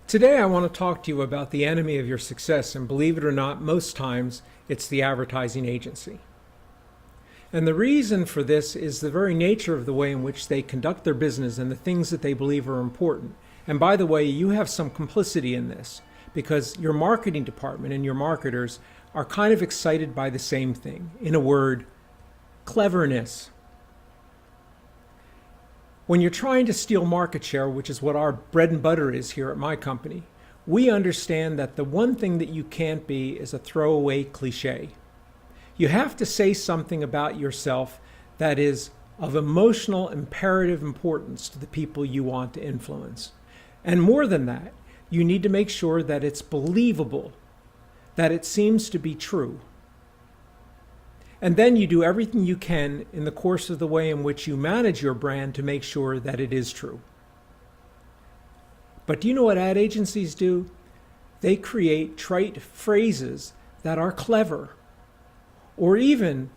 Today, I want to talk to you about the enemy of your success, and believe it or not, most times it's the advertising agency. And the reason for this is the very nature of the way in which they conduct their business and the things that they believe are important. And by the way, you have some complicity in this because your marketing department and your marketers are kind of excited by the same thing. In a word, cleverness. When you're trying to steal market share, which is what our bread and butter is here at my company, we understand that the one thing that you can't be is a throwaway cliche. You have to say something about yourself that is of emotional imperative importance to the people you want to influence. And more than that, you need to make sure that it's believable, that it seems to be true. And then you do everything you can in the course of the way in which you manage your brand to make sure that it is true. But do you know what ad agencies do? They create trite phrases that are clever, or even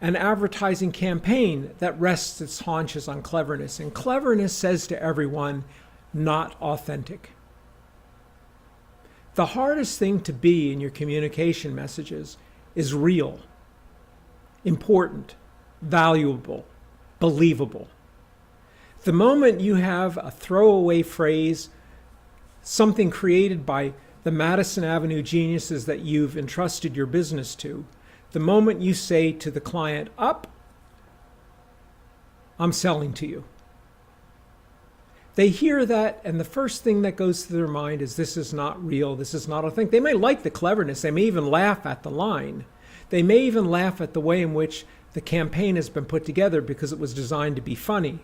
an advertising campaign that rests its haunches on cleverness. And cleverness says to everyone, not authentic. The hardest thing to be in your communication messages is real, important, valuable, believable. The moment you have a throwaway phrase, something created by the Madison Avenue geniuses that you've entrusted your business to, the moment you say to the client, "Up, I'm selling to you," they hear that, and the first thing that goes through their mind is, this is not real, this is not authentic. They may like the cleverness, they may even laugh at the line. They may even laugh at the way in which the campaign has been put together because it was designed to be funny.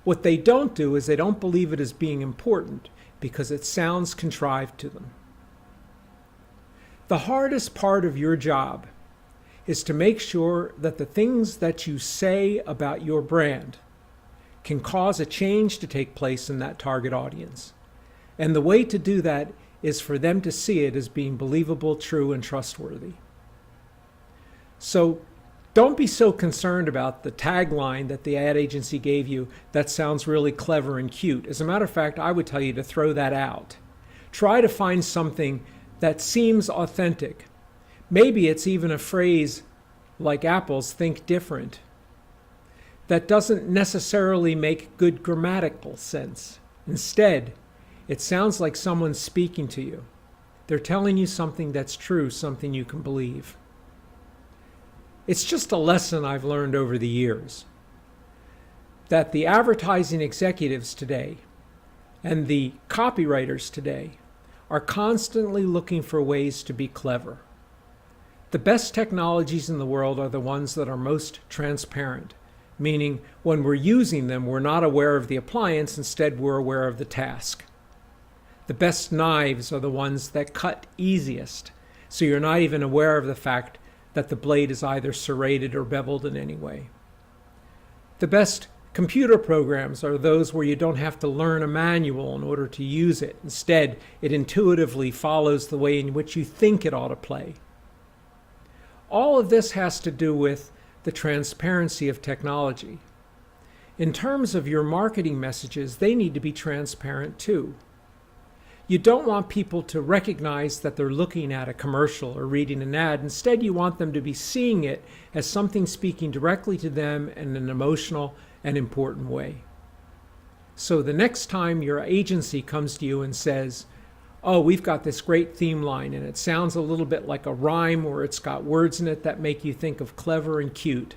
What they don't do is they don't believe it as being important because it sounds contrived to them. The hardest part of your job is to make sure that the things that you say about your brand can cause a change to take place in that target audience. And the way to do that is for them to see it as being believable, true, and trustworthy. So don't be so concerned about the tagline that the ad agency gave you that sounds really clever and cute. As a matter of fact, I would tell you to throw that out. Try to find something that seems authentic. Maybe it's even a phrase like Apple's "think different" that doesn't necessarily make good grammatical sense. Instead, it sounds like someone's speaking to you. They're telling you something that's true, something you can believe. It's just a lesson I've learned over the years that the advertising executives today and the copywriters today are constantly looking for ways to be clever. The best technologies in the world are the ones that are most transparent, meaning when we're using them, we're not aware of the appliance, instead we're aware of the task. The best knives are the ones that cut easiest, so you're not even aware of the fact that the blade is either serrated or beveled in any way. The best computer programs are those where you don't have to learn a manual in order to use it. Instead, it intuitively follows the way in which you think it ought to play. All of this has to do with the transparency of technology. In terms of your marketing messages, they need to be transparent too. You don't want people to recognize that they're looking at a commercial or reading an ad. Instead, you want them to be seeing it as something speaking directly to them in an emotional and important way. So the next time your agency comes to you and says, "Oh, we've got this great theme line and it sounds a little bit like a rhyme, or it's got words in it that make you think of clever and cute,"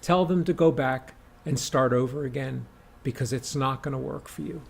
tell them to go back and start over again because it's not going to work for you.